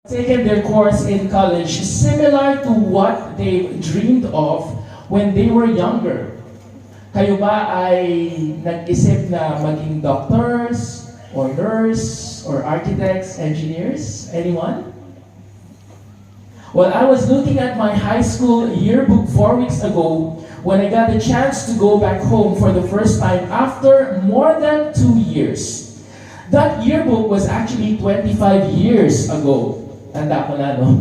taken their course in college similar to what they dreamed of when they were younger. Kayo ba ay nag-isip na maging doctors, or nurse, or architects, engineers? Anyone? Well, I was looking at my high school yearbook 4 weeks ago when I got the chance to go back home for the first time after more than 2 years. That yearbook was actually 25 years ago. Tanda ko na, no?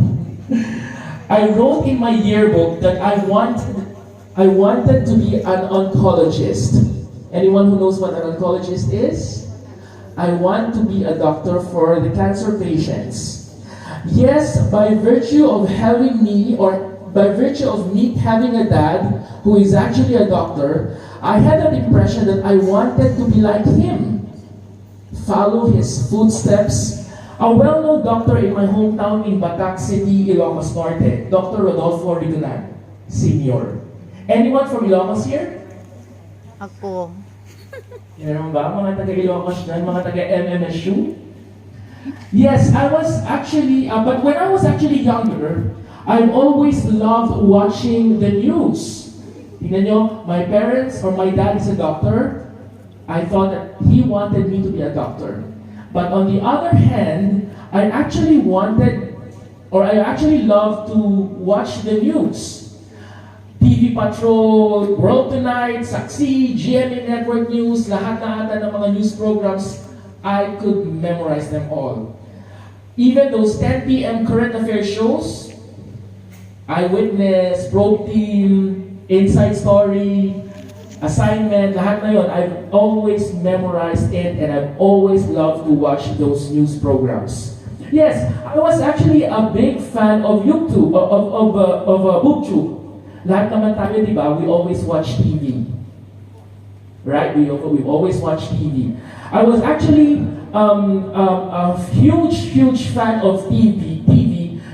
I wrote in my yearbook that I wanted to be an oncologist. Anyone who knows what an oncologist is? I want to be a doctor for the cancer patients. Yes, by virtue of having me, or by virtue of me having a dad who is actually a doctor, I had an impression that I wanted to be like him, follow his footsteps. A well-known doctor in my hometown in Batak City, Ilocos Norte, Dr. Rodolfo Rigonan, Senior. Anyone from Ilocos here? Ako. Yan naman ba? Mga taga-Ilocos dyan, mga taga-MMSU? Yes, I was actually, but when I was actually younger, I've always loved watching the news. Tingnan nyo, my parents or my dad is a doctor. I thought that he wanted me to be a doctor. But on the other hand, I actually loved to watch the news. TV Patrol, World Tonight, Saksi, GMA Network News, lahat na ata ng mga news programs, I could memorize them all. Even those 10 p.m. current affairs shows, Eyewitness, Probe Team, Inside Story, Assignment, lahat na yun, I've always memorized it and I've always loved to watch those news programs. Yes, I was actually a big fan of YouTube, of BookTube. Lahat naman tayo, di ba? We always watch TV. Right? We always watch TV. I was actually a huge fan of TV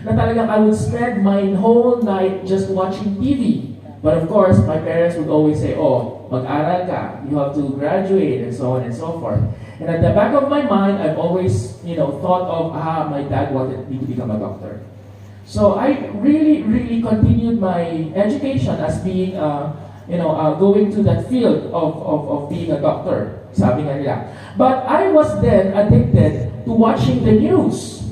na talagang I would spend my whole night just watching TV. But of course, my parents would always say, oh, mag-aral ka, you have to graduate, and so on and so forth. And at the back of my mind, I've always, thought of, my dad wanted me to become a doctor. So I really continued my education as being, going to that field of being a doctor, sabi nga nila. But I was then addicted to watching the news.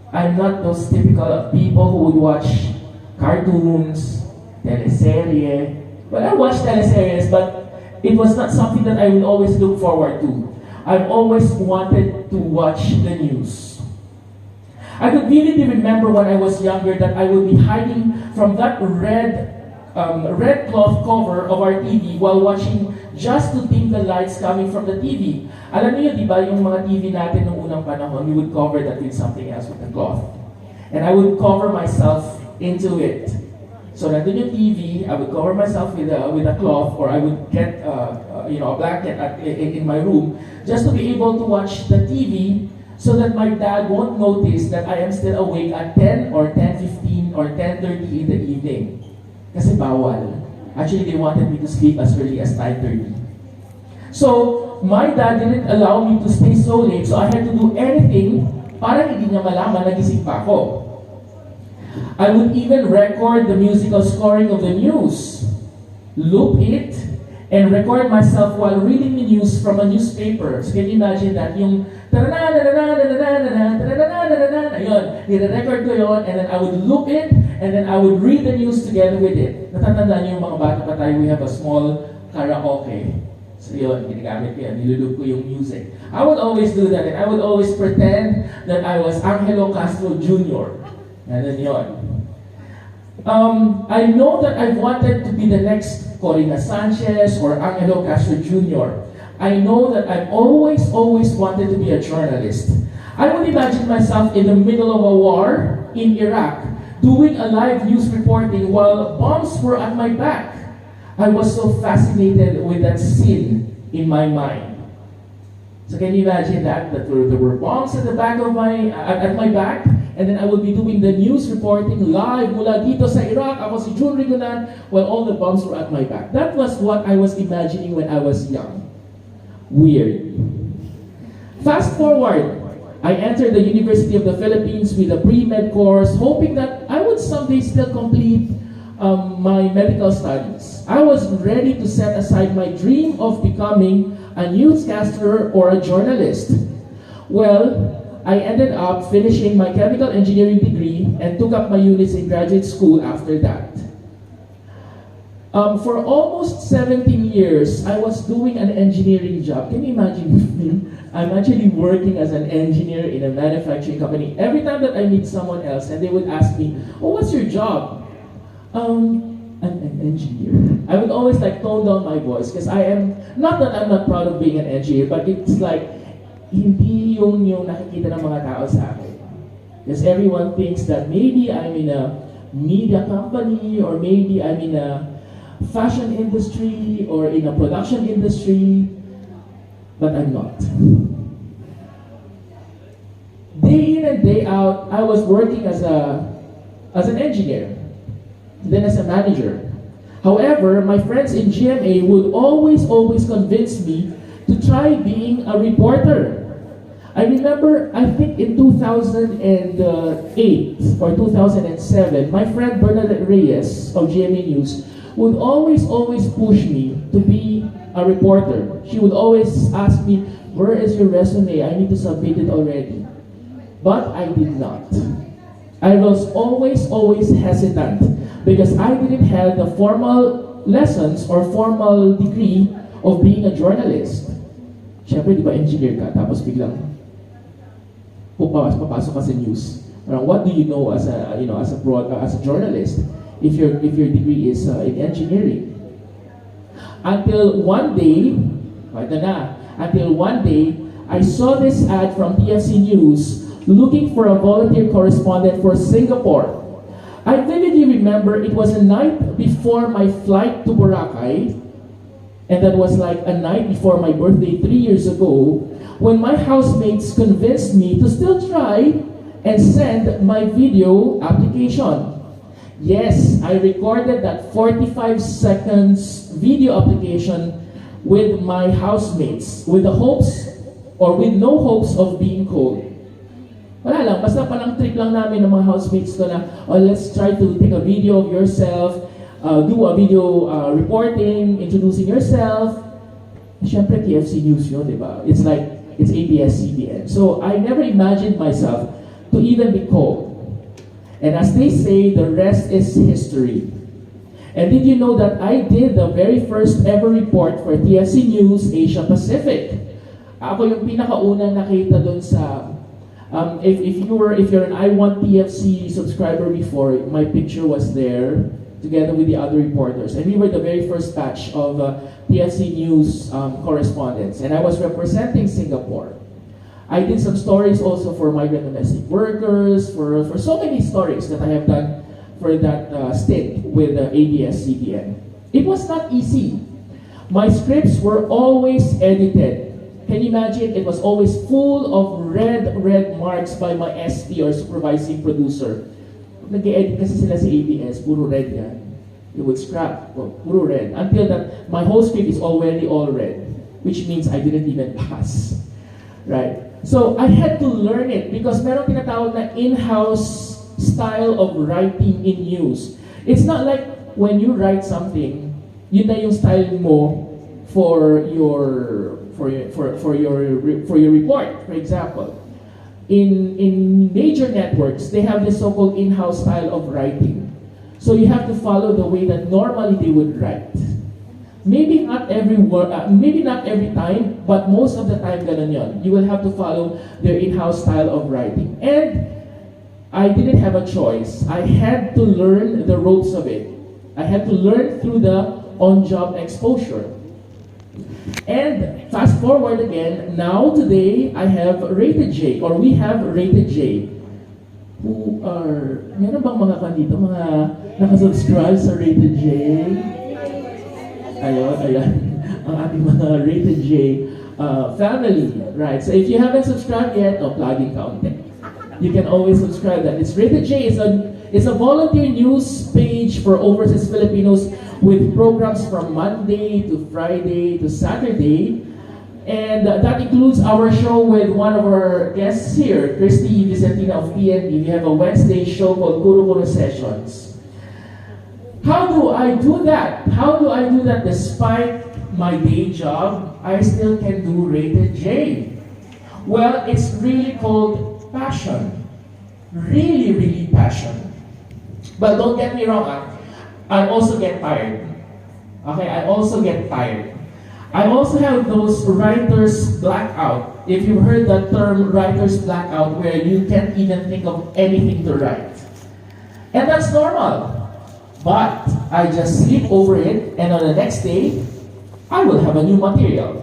I'm not those typical people who would watch cartoons, teleserye. Well, I watched teleseries, but it was not something that I would always look forward to. I've always wanted to watch the news. I could vividly remember when I was younger that I would be hiding from that red cloth cover of our TV while watching just to dim the lights coming from the TV. Alam niyo, di ba, yung mga TV natin noong unang panahon, we would cover that with something else, with a cloth. And I would cover myself into it. So nandun yung TV, I would cover myself with a cloth, or I would get a blanket in my room just to be able to watch the TV so that my dad won't notice that I am still awake at 10 or 10:15 or 10:30 in the evening. Kasi bawal. Actually, they wanted me to sleep as early as 9:30. So, my dad didn't allow me to stay so late, so I had to do anything para hindi niya malaman na gising pa ako. I would even record the musical scoring of the news, loop it, and record myself while reading the news from a newspaper. So can you imagine that? Yung ayun, nire-record ko yun, and then I would loop it, and then I would read the news together with it. Natatandaan niyo yung mga bata pa tayo, we have a small karaoke. So yun, ginagamit ko yan, nilulup ko yung music. I would always do that, and I would always pretend that I was Angelo Castro Jr. Ganun yun. I know that I wanted to be the next Corina Sanchez or Angelo Castro Jr. I know that I've always wanted to be a journalist. I would imagine myself in the middle of a war in Iraq, doing a live news reporting while bombs were at my back. I was so fascinated with that scene in my mind. So can you imagine that? That there were bombs at the back of at my back, and then I would be doing the news reporting live mula dito sa Iraq. Ako si Jun Rigonan, while all the bombs were at my back. That was what I was imagining when I was young. Weird. Fast forward, I entered the University of the Philippines with a pre-med course, hoping that I would someday still complete my medical studies. I was ready to set aside my dream of becoming a newscaster or a journalist. Well, I ended up finishing my chemical engineering degree and took up my units in graduate school after that. For almost 17 years, I was doing an engineering job. Can you imagine me? I'm actually working as an engineer in a manufacturing company. Every time that I meet someone else and they would ask me, oh, what's your job? I'm an engineer. I would always like tone down my voice because I am, not that I'm not proud of being an engineer, but it's like, hindi yung nakikita ng mga tao sa akin. Because everyone thinks that maybe I'm in a media company or maybe I'm in a fashion industry or in a production industry, but I'm not. Day in and day out, I was working as an engineer, then as a manager. However, my friends in GMA would always convince me to try being a reporter. I remember, I think in 2008 or 2007, my friend Bernadette Reyes of GMA News would always push me to be a reporter. She would always ask me, where is your resume? I need to submit it already. But I did not. I was always hesitant because I didn't have the formal lessons or formal degree of being a journalist. Siyempre, di ba engineer ka, tapos biglang papasok ka sa news. What do you know as a journalist if your degree is in engineering? Until one day, I saw this ad from TFC News looking for a volunteer correspondent for Singapore. I vividly remember it was a night before my flight to Boracay, and that was like a night before my birthday 3 years ago, when my housemates convinced me to still try and send my video application. Yes, I recorded that 45 seconds video application with my housemates with the hopes or with no hopes of being called. Wala lang, basta parang trip lang namin ng mga housemates ko na, oh, let's try to take a video of yourself, do a video reporting, introducing yourself. Siyempre, TFC News yun, di ba? It's ABS-CBN. So I never imagined myself to even be called. And as they say, the rest is history. And did you know that I did the very first ever report for TFC News Asia Pacific? Ako yung pinakaunang nakita doon sa if you're an I Want TFC subscriber before, my picture was there together with the other reporters, and we were the very first batch of TFC News correspondents, and I was representing Singapore. I did some stories also for migrant domestic workers, for so many stories that I have done for that stint with ABS-CBN. It was not easy. My scripts were always edited. Can you imagine? It was always full of red marks by my SP or supervising producer. Nag-e-edit kasi sila sa ABS, puro red yan. They would scrap, puro red. Until that, my whole script is already all red, which means I didn't even pass. Right? So I had to learn it because meron tinatawag na in-house style of writing in news. It's not like when you write something, yun na yung style mo for your report, for example. In major networks, they have this so-called in-house style of writing. So you have to follow the way that normally they would write. Maybe not every word, maybe not every time, but most of the time ganun yun. You will have to follow their in-house style of writing. And I didn't have a choice. I had to learn the ropes of it. I had to learn through the on-job exposure. And fast forward again, now today I have Rated J, or we have Rated J, who are, meron bang mga kanito, mga nakasubscribe sa Rated J? Ayan, ang ating mga Rated J family, right? So if you haven't subscribed yet, plugging content, you can always subscribe that. It's Rated J is a volunteer news page for overseas Filipinos with programs from Monday to Friday to Saturday. And that includes our show with one of our guests here, Christy Vicentina of PNB. We have a Wednesday show called Kuro Kuro Sessions. How do I do that? How do I do that despite my day job? I still can do Rated J. Well, it's really called passion. Really, really passion. But don't get me wrong, I also get tired. Okay, I also get tired. I also have those writer's blackout. If you've heard that term, writer's blackout, where you can't even think of anything to write. And that's normal. But I just sleep over it, and on the next day, I will have a new material.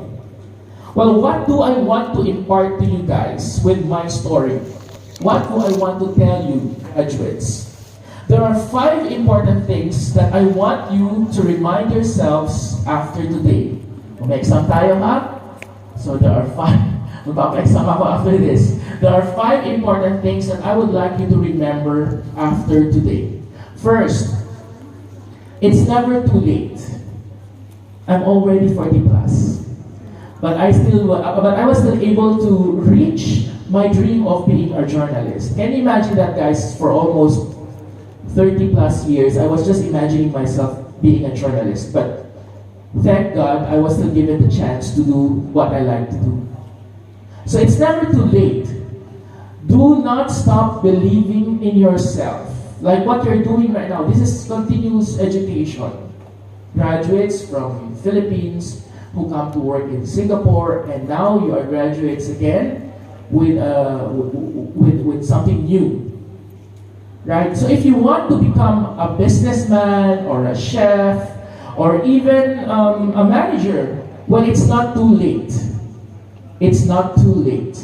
Well, what do I want to impart to you guys with my story? What do I want to tell you, graduates? There are 5 important things that I want you to remind yourselves after today. Mag-exam tayo, ha? So there are 5. Magpapa-exam ako after this. There are 5 important things that I would like you to remember after today. First, it's never too late. I'm already 40 plus. But I was still able to reach my dream of being a journalist. Can you imagine that, guys? For almost 30 plus years, I was just imagining myself being a journalist. But thank God, I was still given the chance to do what I like to do. So it's never too late. Do not stop believing in yourself. Like what you're doing right now, this is continuous education. Graduates from Philippines who come to work in Singapore, and now you are graduates again with something new. Right? So if you want to become a businessman or a chef or even a manager, well, it's not too late. It's not too late.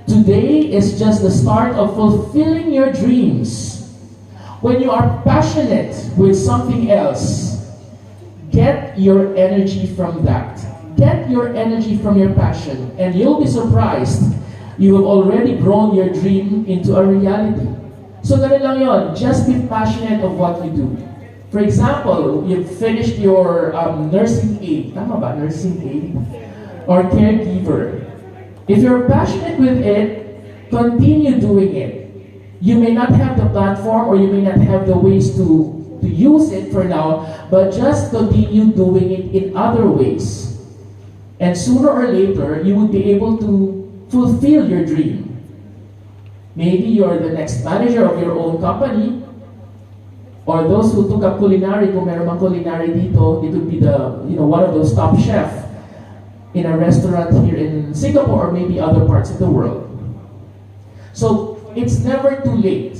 Today is just the start of fulfilling your dreams. When you are passionate with something else, get your energy from that. Get your energy from your passion, and you'll be surprised. You have already grown your dream into a reality. So ganun lang yun. Just be passionate of what you do. For example, you've finished your nursing aid. Tama ba? Nursing aid? Or caregiver. If you're passionate with it, continue doing it. You may not have the platform or you may not have the ways to use it for now, but just continue doing it in other ways. And sooner or later, you would be able to fulfill your dream. Maybe you're the next manager of your own company, or those who took up culinary, kung meron mang culinary dito, it would be one of those top chef in a restaurant here in Singapore or maybe other parts of the world. So it's never too late.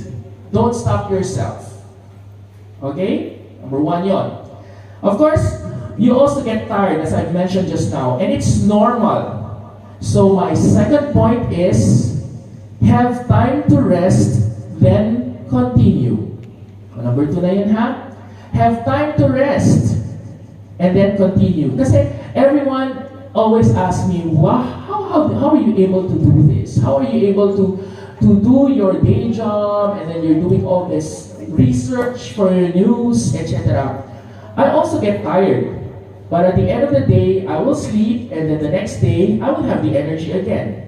Don't stop yourself. Okay? Number 1 yon. Of course, you also get tired, as I've mentioned just now, and it's normal. So my second point is, have time to rest, then continue. Number 2 na yun, ha? Have time to rest, and then continue. Kasi everyone always asks me, wow, how are you able to do this? How are you able to do your day job, and then you're doing all this research for your news, etc. I also get tired. But at the end of the day, I will sleep, and then the next day, I will have the energy again.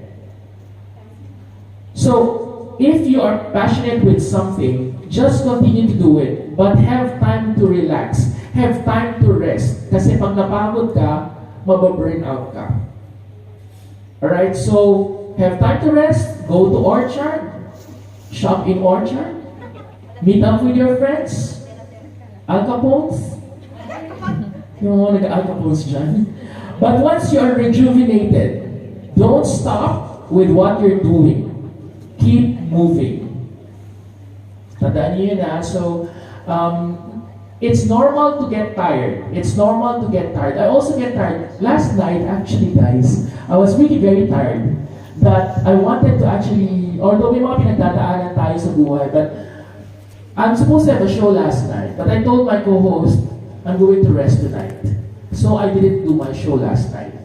So, if you are passionate with something, just continue to do it, but have time to relax. Have time to rest. Kasi pag napagod ka, mababurn out ka. Alright, so, have time to rest, go to Orchard, shop in Orchard, meet up with your friends, Al Capone's, yung mga nag-Al Capone's dyan. But once you are rejuvenated, don't stop with what you're doing. Keep moving. Tandaan niyo yun, ha? So, it's normal to get tired. It's normal to get tired. I also get tired. Last night, actually, guys, I was really very tired. That I wanted to actually, although may mga pinagdadaanan tayo sa buhay, but I'm supposed to have a show last night, but I told my co-host, I'm going to rest tonight. So I didn't do my show last night.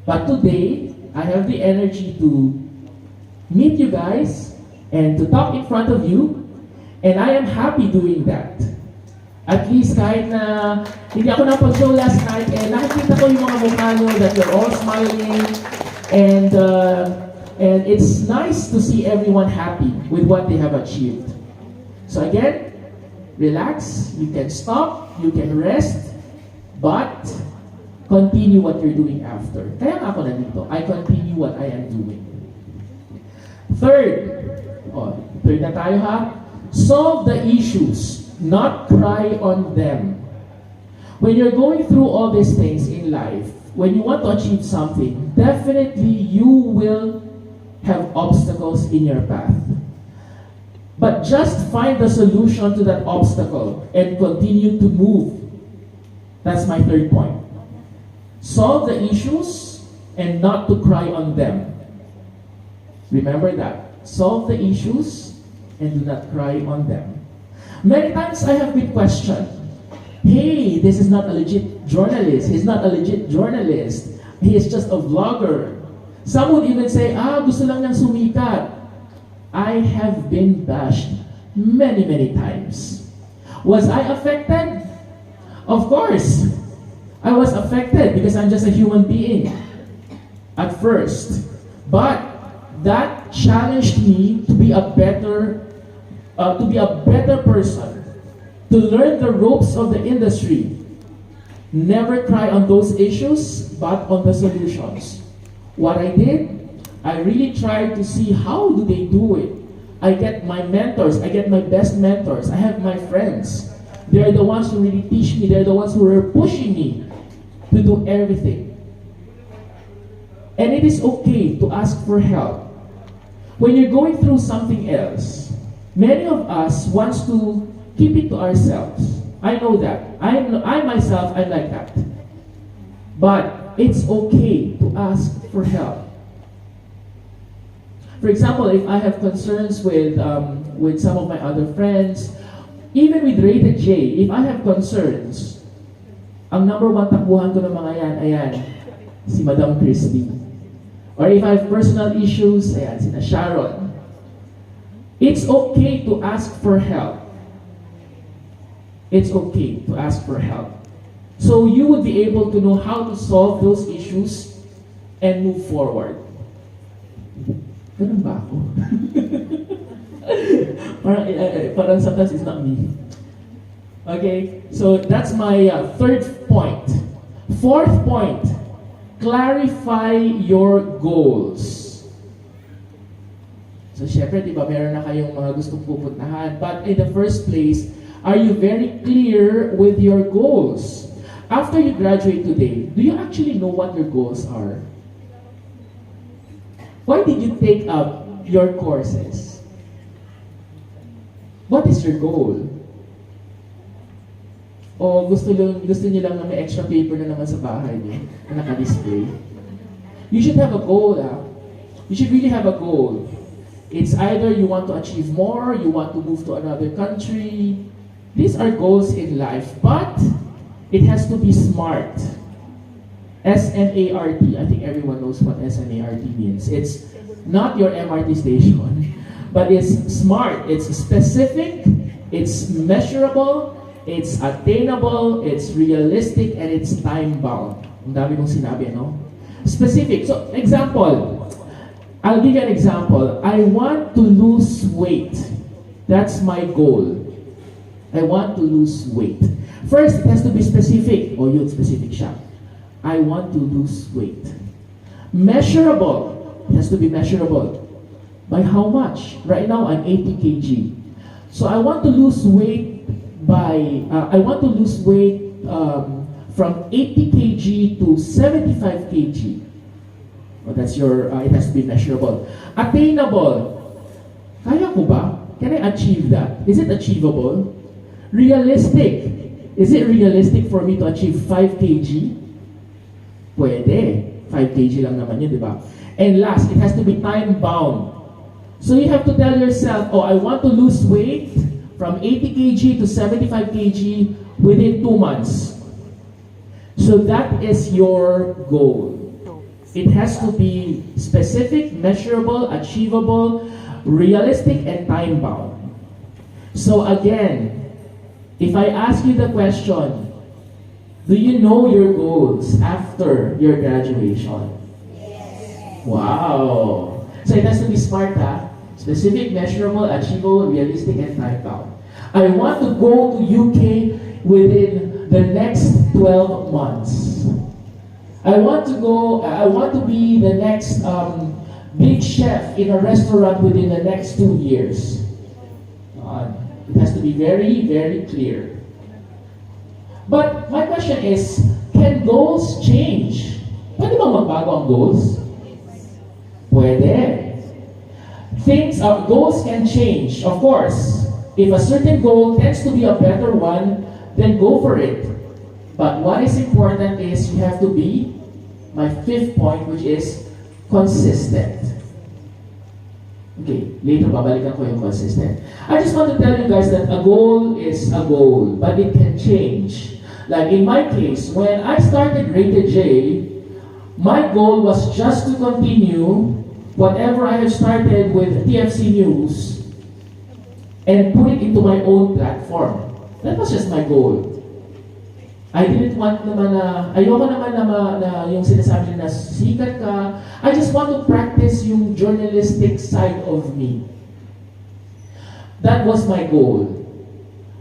But today, I have the energy to meet you guys and to talk in front of you, and I am happy doing that. At least kahit na hindi ako napag-show last night, nakikita ko yung mga mukha nyo that you're all smiling. And it's nice to see everyone happy with what they have achieved. So again, relax, you can stop, you can rest, but continue what you're doing after. Kaya nga ako nandito, I continue what I am doing. Third na tayo ha, solve the issues, not cry on them. When you're going through all these things in life, when you want to achieve something, definitely you will have obstacles in your path. But just find the solution to that obstacle and continue to move. That's my third point. Solve the issues and not to cry on them. Remember that. Solve the issues and do not cry on them. Many times I have been questioned, hey, this is not a legit journalist. He's not a legit journalist. He is just a vlogger. Some would even say, gusto lang niyang sumikat. I have been bashed many, many times. Was I affected? Of course. I was affected because I'm just a human being at first. But that challenged me to be a better person, to learn the ropes of the industry. Never cry on those issues, but on the solutions. What I did, I really tried to see how do they do it. I get my mentors, I get my best mentors, I have my friends. They're the ones who really teach me, they're the ones who are pushing me to do everything. And it is okay to ask for help. When you're going through something else, many of us wants to keep it to ourselves. I know that. I myself, I'm like that. But it's okay to ask for help. For example, if I have concerns with some of my other friends, even with Rated J, if I have concerns, ang number one takbuhan ko ng mga ayan, si Madam Christie. Or if I have personal issues, ayan, si Sharon. It's okay to ask for help. It's okay to ask for help. So you would be able to know how to solve those issues and move forward. Ganun ba ako? parang sometimes it's not me. Okay, so that's my third point. Fourth point, clarify your goals. So syempre, di ba, meron na kayong mga gustong pupuntahan. But in the first place, are you very clear with your goals? After you graduate today, do you actually know what your goals are? Why did you take up your courses? What is your goal? O gusto niyo lang na may extra paper na naman sa bahay niyo na naka-display? You should have a goal. You should really have a goal. It's either you want to achieve more, you want to move to another country. These are goals in life, but it has to be smart. SMART. I think everyone knows what SMART means. It's not your MRT station, but it's smart. It's specific, it's measurable, it's attainable, it's realistic, and it's time-bound. Ang dami kong sinabi, no? Specific. So, example. I'll give you an example. I want to lose weight. That's my goal. I want to lose weight. First, it has to be specific. O yun, specific siya. I want to lose weight. Measurable. It has to be measurable. By how much? Right now, I'm 80 kg. So I want to lose weight from 80 kg to 75 kg. Well, that's your, it has to be measurable. Attainable. Kaya ko ba? Can I achieve that? Is it achievable? Realistic. Is it realistic for me to achieve 5 kg? Pwede. 5 kg lang naman yun, di ba? And last, it has to be time-bound. So you have to tell yourself, I want to lose weight from 80 kg to 75 kg within 2 months. So that is your goal. It has to be specific, measurable, achievable, realistic, and time-bound. So again, If I ask you the question, do you know your goals after your graduation? Wow! So it has to be SMART, ha? Specific, measurable, achievable, realistic, and time-bound. I want to go to UK within the next 12 months. I want to be the next big chef in a restaurant within the next 2 years. It has to be very, very clear. But my question is, can goals change? Pwede bang magbago ang goals? Pwede. Goals can change, of course. If a certain goal tends to be a better one, then go for it. But what is important is you have to be, my fifth point, which is consistent. Okay, later babalikan ko yung consistent. I just want to tell you guys that a goal is a goal, but it can change. Like in my case, when I started Rated J, my goal was just to continue whatever I have started with TFC News and put it into my own platform. That was just my goal. I didn't want naman ayoko naman na yung sinasabi na sikat ka. I just want to practice yung journalistic side of me. That was my goal.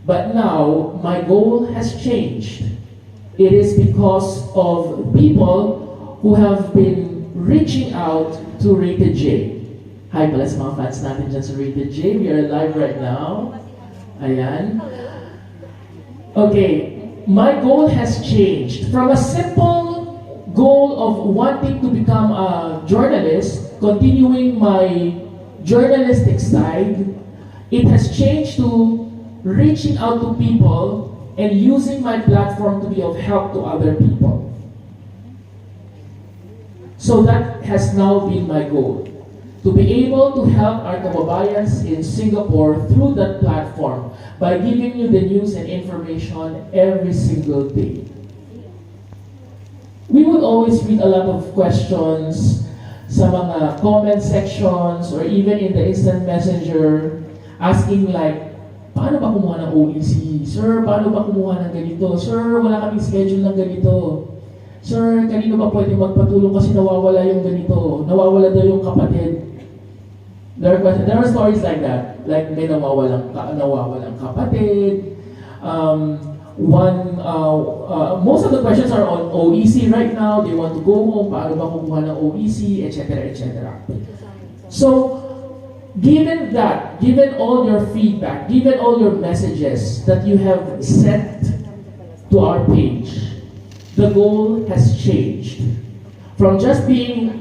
But now, my goal has changed. It is because of people who have been reaching out to Rated J. Hi pala sa mga fans natin dyan sa Rated J. We are live right now. Ayan. Okay. My goal has changed from a simple goal of wanting to become a journalist, continuing my journalistic side. It has changed to reaching out to people and using my platform to be of help to other people. So that has now been my goal, to be able to help our kababayans in Singapore through that platform by giving you the news and information every single day. We would always read a lot of questions sa mga comment sections or even in the instant messenger asking like, paano ba kumuha ng OEC? Sir, paano ba kumuha ng ganito? Sir, wala kaming schedule ng ganito. Sir, kanino ba pwede magpatulong kasi nawawala yung ganito? Nawawala daw yung kapatid. There are stories like that. Like may nawawalang kapatid. Most of the questions are on OEC right now. They want to go home. Paano ba kumuha ng OEC, etc., etc. So, given that, given all your feedback, given all your messages that you have sent to our page, the goal has changed. From just being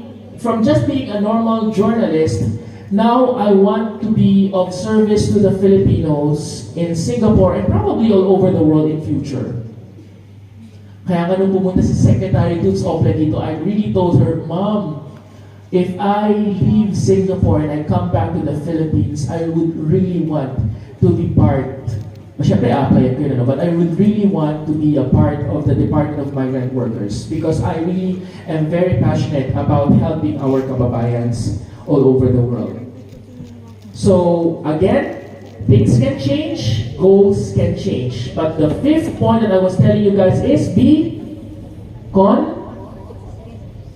a normal journalist, now I want to be of service to the Filipinos in Singapore and probably all over the world in future. Kaya nga nung pumunta si Secretary Dukes Ople dito, I really told her, Mom, if I leave Singapore and I come back to the Philippines, I would really want to be part, syempre apply ko yun, but I would really want to be a part of the Department of Migrant Workers because I really am very passionate about helping our kababayans all over the world. So again, things can change, goals can change. But the fifth point that I was telling you guys is be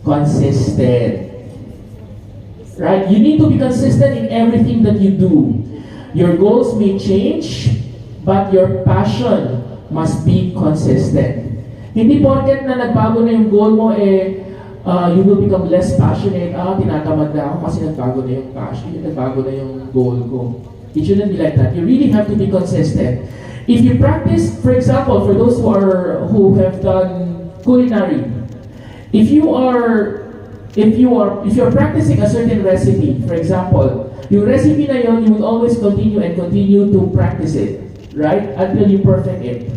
consistent. Right? You need to be consistent in everything that you do. Your goals may change, but your passion must be consistent. Hindi porket na nagbago na yung goal mo you will become less passionate. Tinatamad na ako kasi nagbago na yung passion, nagbago na yung goal ko. It shouldn't be like that. You really have to be consistent. If you practice, for example, for those who have done culinary, if you're practicing a certain recipe, for example, yung recipe na yun, you will always continue to practice it, right? Until you perfect it.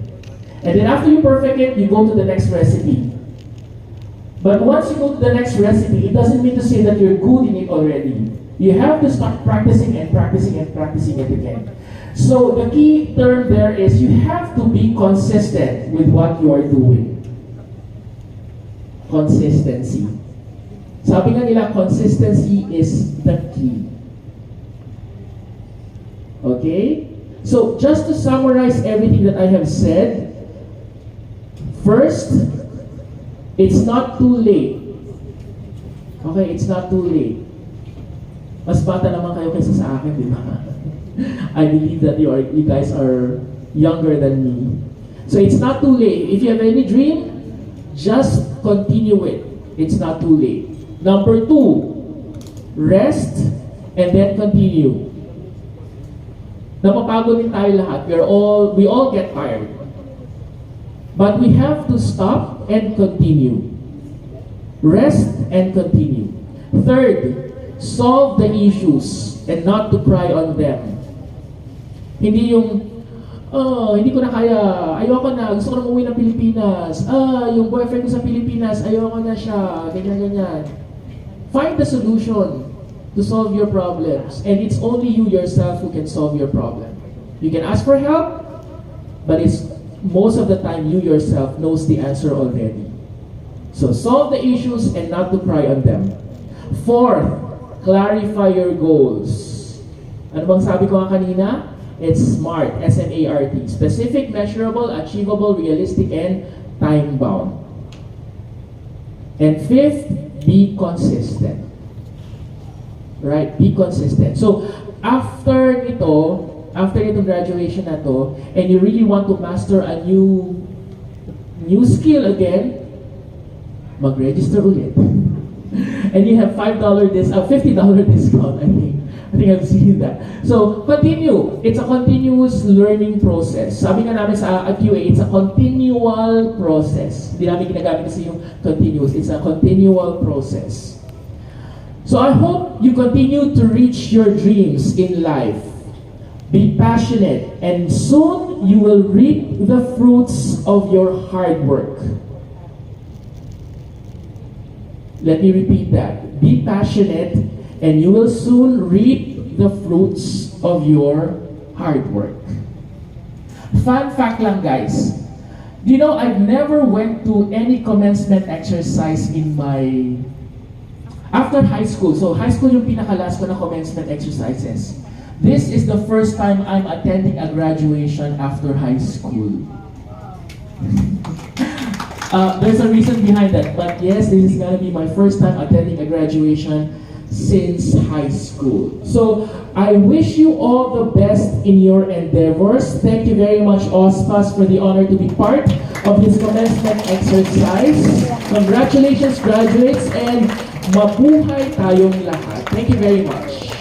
And then after you perfect it, you go to the next recipe. But once you go to the next recipe, it doesn't mean to say that you're good in it already. You have to start practicing and practicing and practicing it again. So the key term there is you have to be consistent with what you are doing. Consistency. Sabi nga nila, consistency is the key. Okay? So just to summarize everything that I have said, first, it's not too late. Okay, it's not too late. Mas bata naman kayo kaysa sa akin, di ba? I believe that you guys are younger than me. So it's not too late. If you have any dream, just continue it. It's not too late. Number 2, rest and then continue. Napapagod din tayo lahat. We all get tired. But we have to stop and continue. Rest and continue. Third, solve the issues and not to cry on them. Hindi yung, hindi ko na kaya, ayoko na, gusto ko na umuwi ng Pilipinas. Yung boyfriend ko sa Pilipinas, ayoko na siya, ganyan. Find the solution to solve your problems. And it's only you yourself who can solve your problem. You can ask for help, but it's most of the time you yourself knows the answer already. So solve the issues and not to cry on them. Fourth, clarify your goals. Ano bang sabi ko nga kanina? It's SMART, S-M-A-R-T. Specific, measurable, achievable, realistic, and time-bound. And fifth, be consistent. Right? Be consistent. So, after itong graduation na to, and you really want to master a new skill again, mag-register ulit. And you have $50 discount, I think I've seen that. So, continue. It's a continuous learning process. Sabi nga namin sa QA, it's a continual process. Hindi namin ginagamit kasi yung continuous. It's a continual process. So, I hope you continue to reach your dreams in life. Be passionate, and soon you will reap the fruits of your hard work. Let me repeat that. Be passionate, and you will soon reap the fruits of your hard work. Fun fact lang, guys. Do you know, I've never went to any commencement exercise after high school. So high school yung pinakalas ko na commencement exercises. This is the first time I'm attending a graduation after high school. There's a reason behind that, but yes, this is gonna be my first time attending a graduation since high school. So, I wish you all the best in your endeavors. Thank you very much, OSPAS, for the honor to be part of this commencement exercise. Congratulations, graduates, and mabuhay tayong lahat. Thank you very much.